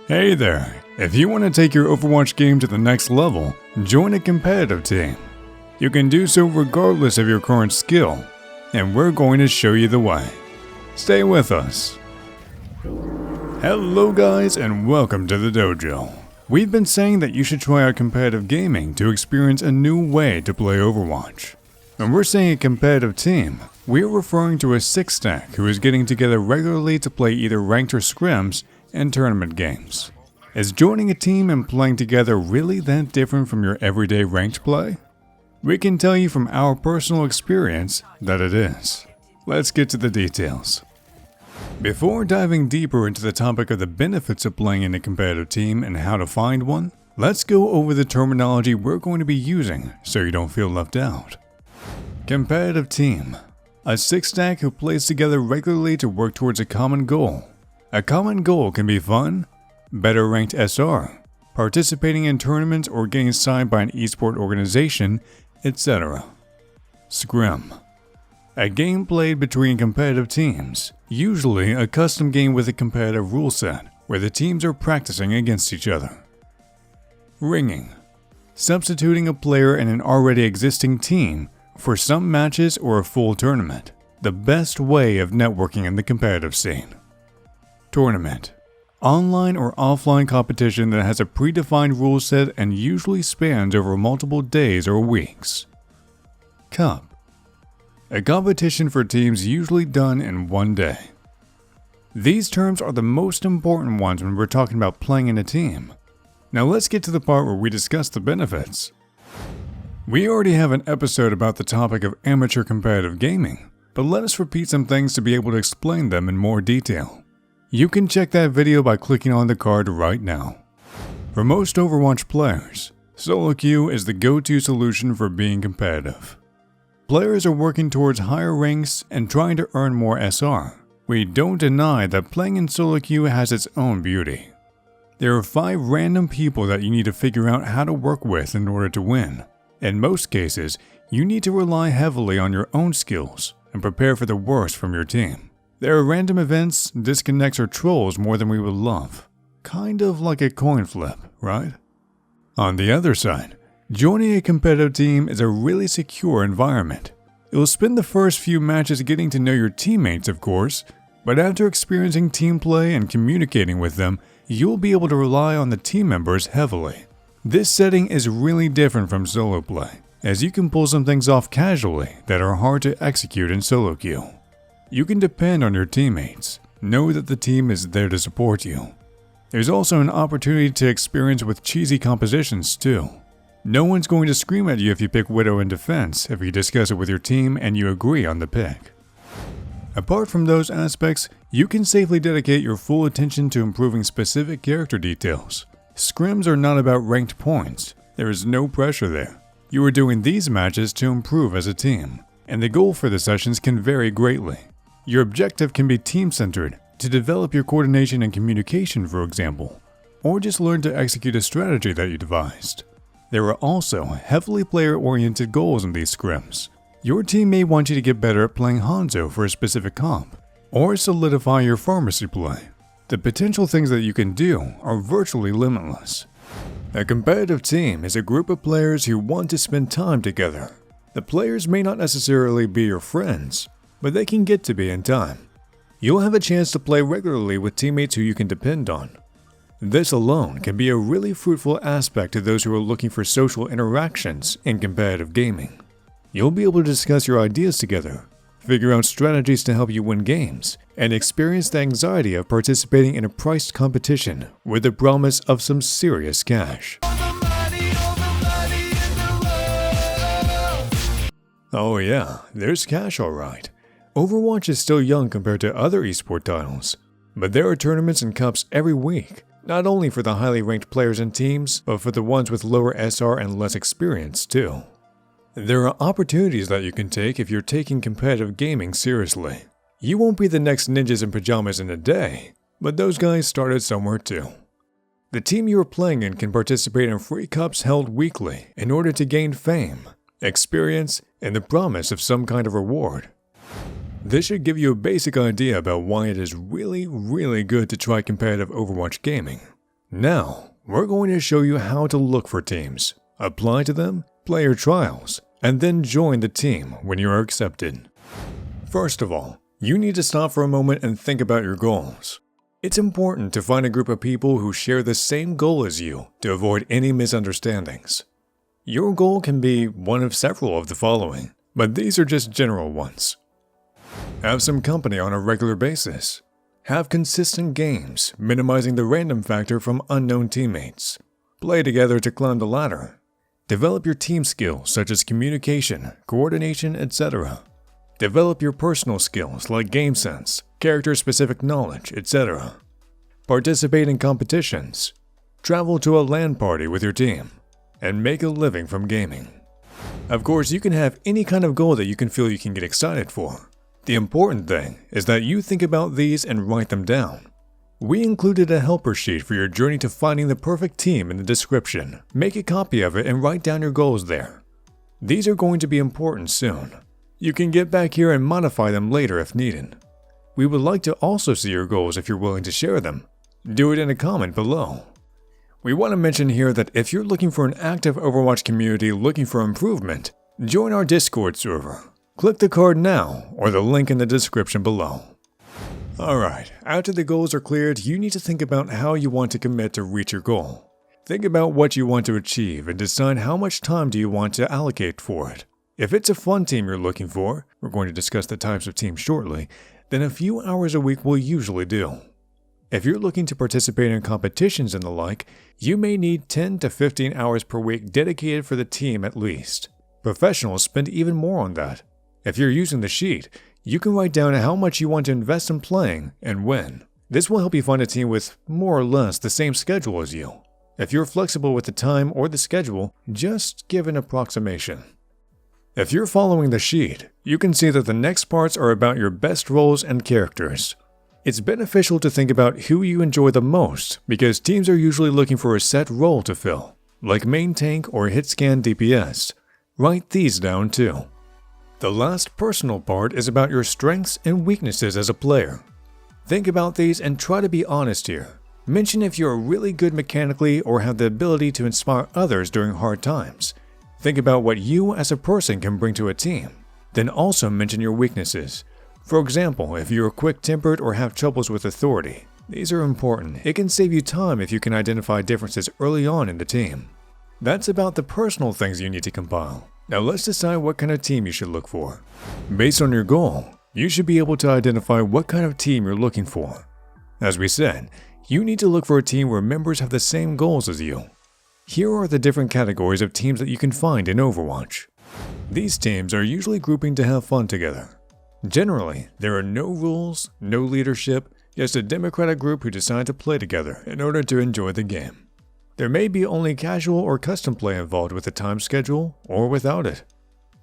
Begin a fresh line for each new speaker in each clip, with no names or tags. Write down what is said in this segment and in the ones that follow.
Hey there! If you want to take your Overwatch game to the next level, join a competitive team. You can do so regardless of your current skill, and we're going to show you the way. Stay with us. Hello guys and welcome to the Dojo. We've been saying that you should try out competitive gaming to experience a new way to play Overwatch. When we're saying a competitive team, we're referring to a six-stack who is getting together regularly to play either ranked or scrims and tournament games. Is joining a team and playing together really that different from your everyday ranked play? We can tell you from our personal experience that it is. Let's get to the details. Before diving deeper into the topic of the benefits of playing in a competitive team and how to find one, let's go over the terminology we're going to be using so you don't feel left out. Competitive team. A six-stack who plays together regularly to work towards a common goal. A common goal can be fun, better ranked SR, participating in tournaments or getting signed by an esport organization, etc. Scrim. A game played between competitive teams, usually a custom game with a competitive rule set, where the teams are practicing against each other. Ringing. Substituting a player in an already existing team for some matches or a full tournament, the best way of networking in the competitive scene. Tournament. Online or offline competition that has a predefined rule set and usually spans over multiple days or weeks. Cup. A competition for teams usually done in one day. These terms are the most important ones when we're talking about playing in a team. Now let's get to the part where we discuss the benefits. We already have an episode about the topic of amateur competitive gaming, but let us repeat some things to be able to explain them in more detail. You can check that video by clicking on the card right now. For most Overwatch players, solo queue is the go-to solution for being competitive. Players are working towards higher ranks and trying to earn more SR. We don't deny that playing in solo queue has its own beauty. There are 5 random people that you need to figure out how to work with in order to win. In most cases, you need to rely heavily on your own skills and prepare for the worst from your team. There are random events, disconnects, or trolls more than we would love. Kind of like a coin flip, right? On the other side, joining a competitive team is a really secure environment. You'll spend the first few matches getting to know your teammates, of course, but after experiencing team play and communicating with them, you'll be able to rely on the team members heavily. This setting is really different from solo play, as you can pull some things off casually that are hard to execute in solo queue. You can depend on your teammates, know that the team is there to support you. There's also an opportunity to experience with cheesy compositions too. No one's going to scream at you if you pick Widow in defense if you discuss it with your team and you agree on the pick. Apart from those aspects, you can safely dedicate your full attention to improving specific character details. Scrims are not about ranked points. There is no pressure there. You are doing these matches to improve as a team, and the goal for the sessions can vary greatly. Your objective can be team-centered, to develop your coordination and communication, for example, or just learn to execute a strategy that you devised. There are also heavily player-oriented goals in these scrims. Your team may want you to get better at playing Hanzo for a specific comp, or solidify your pharmacy play. The potential things that you can do are virtually limitless. A competitive team is a group of players who want to spend time together. The players may not necessarily be your friends, but they can get to be in time. You'll have a chance to play regularly with teammates who you can depend on. This alone can be a really fruitful aspect to those who are looking for social interactions in competitive gaming. You'll be able to discuss your ideas together, figure out strategies to help you win games, and experience the anxiety of participating in a priced competition with the promise of some serious cash. Oh yeah, there's cash alright. Overwatch is still young compared to other esport titles, but there are tournaments and cups every week, not only for the highly ranked players and teams, but for the ones with lower SR and less experience too. There are opportunities that you can take if you're taking competitive gaming seriously. You won't be the next ninjas in pajamas in a day, but those guys started somewhere too. The team you are playing in can participate in free cups held weekly in order to gain fame, experience, and the promise of some kind of reward. This should give you a basic idea about why it is really good to try competitive Overwatch gaming. Now, we're going to show you how to look for teams, apply to them, play your trials, and then join the team when you are accepted. First of all, you need to stop for a moment and think about your goals. It's important to find a group of people who share the same goal as you to avoid any misunderstandings. Your goal can be one of several of the following, but these are just general ones. Have some company on a regular basis. Have consistent games, minimizing the random factor from unknown teammates. Play together to climb the ladder. Develop your team skills such as communication, coordination, etc. Develop your personal skills like game sense, character-specific knowledge, etc. Participate in competitions. Travel to a LAN party with your team. And make a living from gaming. Of course, you can have any kind of goal that you can feel you can get excited for. The important thing is that you think about these and write them down. We included a helper sheet for your journey to finding the perfect team in the description. Make a copy of it and write down your goals there. These are going to be important soon. You can get back here and modify them later if needed. We would like to also see your goals if you're willing to share them. Do it in a comment below. We want to mention here that if you're looking for an active Overwatch community looking for improvement, join our Discord server. Click the card now or the link in the description below. Alright, after the goals are cleared, you need to think about how you want to commit to reach your goal. Think about what you want to achieve and decide how much time do you want to allocate for it. If it's a fun team you're looking for, we're going to discuss the types of teams shortly, then a few hours a week will usually do. If you're looking to participate in competitions and the like, you may need 10 to 15 hours per week dedicated for the team at least. Professionals spend even more on that. If you're using the sheet, you can write down how much you want to invest in playing and when. This will help you find a team with more or less the same schedule as you. If you're flexible with the time or the schedule, just give an approximation. If you're following the sheet, you can see that the next parts are about your best roles and characters. It's beneficial to think about who you enjoy the most because teams are usually looking for a set role to fill, like main tank or hit scan DPS. Write these down too. The last personal part is about your strengths and weaknesses as a player. Think about these and try to be honest here. Mention if you're really good mechanically or have the ability to inspire others during hard times. Think about what you as a person can bring to a team. Then also mention your weaknesses. For example, if you're quick-tempered or have troubles with authority. These are important. It can save you time if you can identify differences early on in the team. That's about the personal things you need to compile. Now let's decide what kind of team you should look for. Based on your goal, you should be able to identify what kind of team you're looking for. As we said, you need to look for a team where members have the same goals as you. Here are the different categories of teams that you can find in Overwatch. These teams are usually grouping to have fun together. Generally, there are no rules, no leadership, just a democratic group who decide to play together in order to enjoy the game. There may be only casual or custom play involved with the time schedule or without it.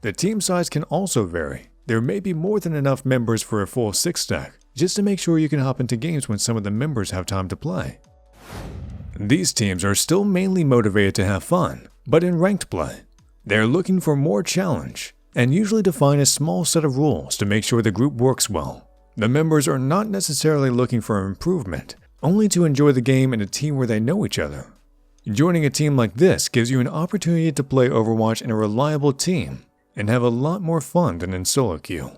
The team size can also vary. There may be more than enough members for a full 6-stack, just to make sure you can hop into games when some of the members have time to play. These teams are still mainly motivated to have fun, but in ranked play. They're looking for more challenge, and usually define a small set of rules to make sure the group works well. The members are not necessarily looking for improvement, only to enjoy the game in a team where they know each other. Joining a team like this gives you an opportunity to play Overwatch in a reliable team and have a lot more fun than in solo queue.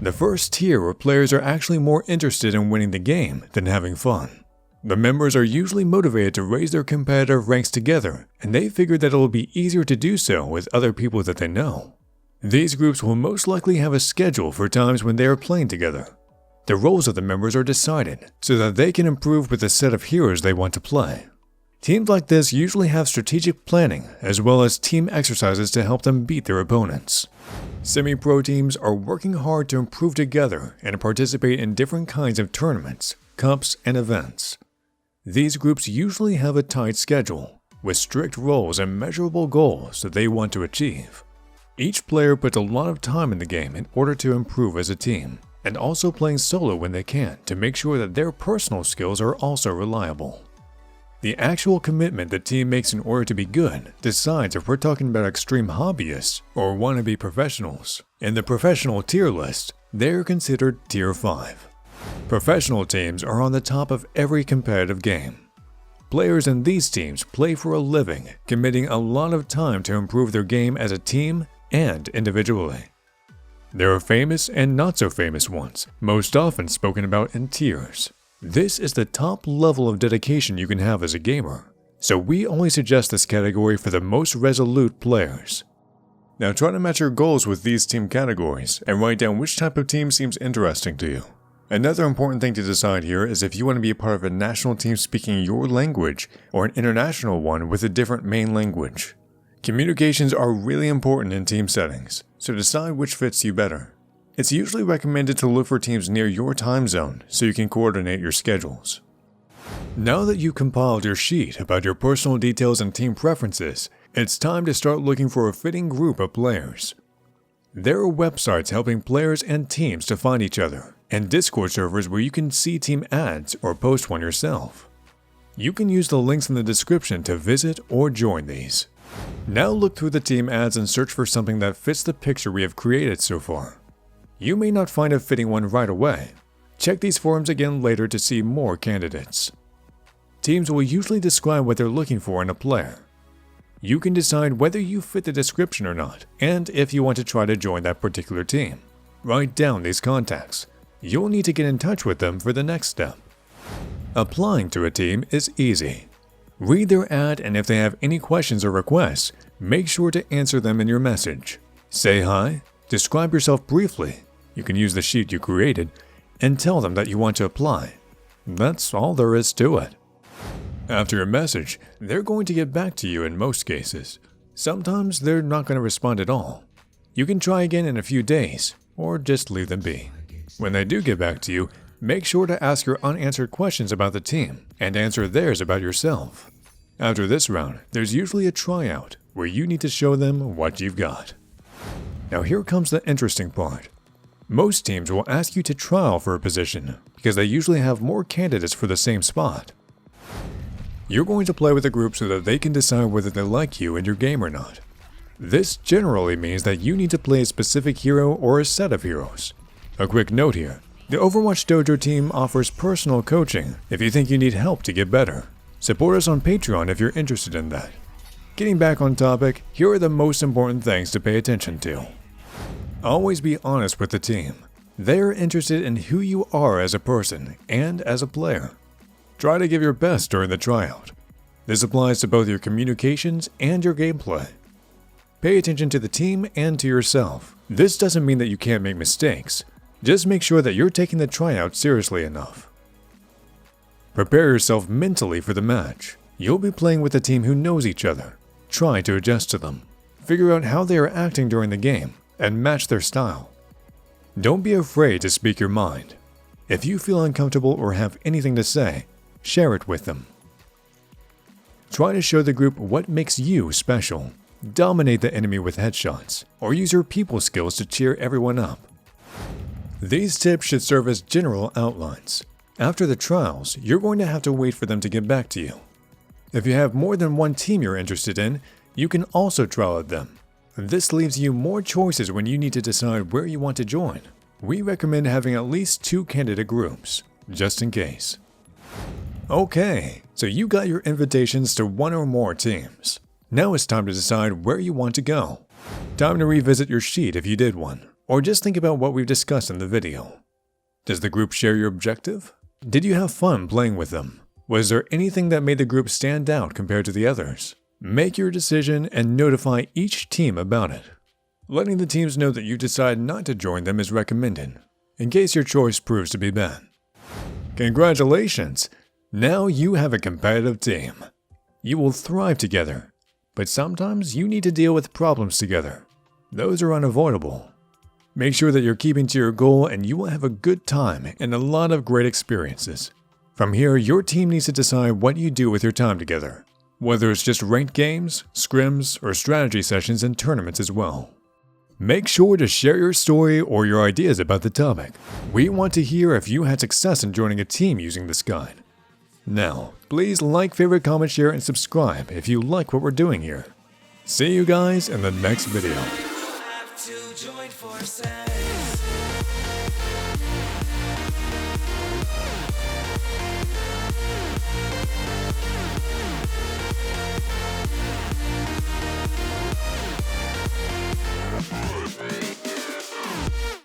The first tier where players are actually more interested in winning the game than having fun. The members are usually motivated to raise their competitive ranks together, and they figure that it will be easier to do so with other people that they know. These groups will most likely have a schedule for times when they are playing together. The roles of the members are decided so that they can improve with the set of heroes they want to play. Teams like this usually have strategic planning as well as team exercises to help them beat their opponents. Semi-pro teams are working hard to improve together and participate in different kinds of tournaments, cups, and events. These groups usually have a tight schedule with strict roles and measurable goals that they want to achieve. Each player puts a lot of time in the game in order to improve as a team, and also playing solo when they can to make sure that their personal skills are also reliable. The actual commitment the team makes in order to be good decides if we're talking about extreme hobbyists or wannabe professionals. In the professional tier list, they're considered Tier 5. Professional teams are on the top of every competitive game. Players in these teams play for a living, committing a lot of time to improve their game as a team and individually. There are famous and not so famous ones, most often spoken about in tiers. This is the top level of dedication you can have as a gamer, so we only suggest this category for the most resolute players. Now try to match your goals with these team categories and write down which type of team seems interesting to you. Another important thing to decide here is if you want to be a part of a national team speaking your language or an international one with a different main language. Communications are really important in team settings, so decide which fits you better. It's usually recommended to look for teams near your time zone so you can coordinate your schedules. Now that you've compiled your sheet about your personal details and team preferences, it's time to start looking for a fitting group of players. There are websites helping players and teams to find each other, and Discord servers where you can see team ads or post one yourself. You can use the links in the description to visit or join these. Now look through the team ads and search for something that fits the picture we have created so far. You may not find a fitting one right away. Check these forums again later to see more candidates. Teams will usually describe what they're looking for in a player. You can decide whether you fit the description or not, and if you want to try to join that particular team. Write down these contacts. You'll need to get in touch with them for the next step. Applying to a team is easy. Read their ad, and if they have any questions or requests, make sure to answer them in your message. Say hi, describe yourself briefly, you can use the sheet you created, and tell them that you want to apply. That's all there is to it. After your message, they're going to get back to you in most cases. Sometimes they're not going to respond at all. You can try again in a few days, or just leave them be. When they do get back to you, make sure to ask your unanswered questions about the team and answer theirs about yourself. After this round, there's usually a tryout where you need to show them what you've got. Now here comes the interesting part. Most teams will ask you to trial for a position because they usually have more candidates for the same spot. You're going to play with a group so that they can decide whether they like you and your game or not. This generally means that you need to play a specific hero or a set of heroes. A quick note here, the Overwatch Dojo team offers personal coaching if you think you need help to get better. Support us on Patreon if you're interested in that. Getting back on topic, here are the most important things to pay attention to. Always be honest with the team. They're interested in who you are as a person and as a player. Try to give your best during the tryout. This applies to both your communications and your gameplay. Pay attention to the team and to yourself. This doesn't mean that you can't make mistakes. Just make sure that you're taking the tryout seriously enough. Prepare yourself mentally for the match. You'll be playing with a team who knows each other. Try to adjust to them. Figure out how they are acting during the game and match their style. Don't be afraid to speak your mind. If you feel uncomfortable or have anything to say, share it with them. Try to show the group what makes you special. Dominate the enemy with headshots, or use your people skills to cheer everyone up. These tips should serve as general outlines. After the trials, you're going to have to wait for them to get back to you. If you have more than one team you're interested in, you can also trial at them. This leaves you more choices when you need to decide where you want to join. We recommend having at least 2 candidate groups, just in case. Okay, so you got your invitations to 1 or more teams. Now it's time to decide where you want to go. Time to revisit your sheet if you did one, or just think about what we've discussed in the video. Does the group share your objective? Did you have fun playing with them? Was there anything that made the group stand out compared to the others? Make your decision and notify each team about it. Letting the teams know that you decide not to join them is recommended, in case your choice proves to be bad. Congratulations! Now you have a competitive team. You will thrive together, but sometimes you need to deal with problems together. Those are unavoidable. Make sure that you're keeping to your goal and you will have a good time and a lot of great experiences. From here, your team needs to decide what you do with your time together, whether it's just ranked games, scrims, or strategy sessions and tournaments as well. Make sure to share your story or your ideas about the topic. We want to hear if you had success in joining a team using this guide. Now, please like, favorite, comment, share, and subscribe if you like what we're doing here. See you guys in the next video.
To join forces.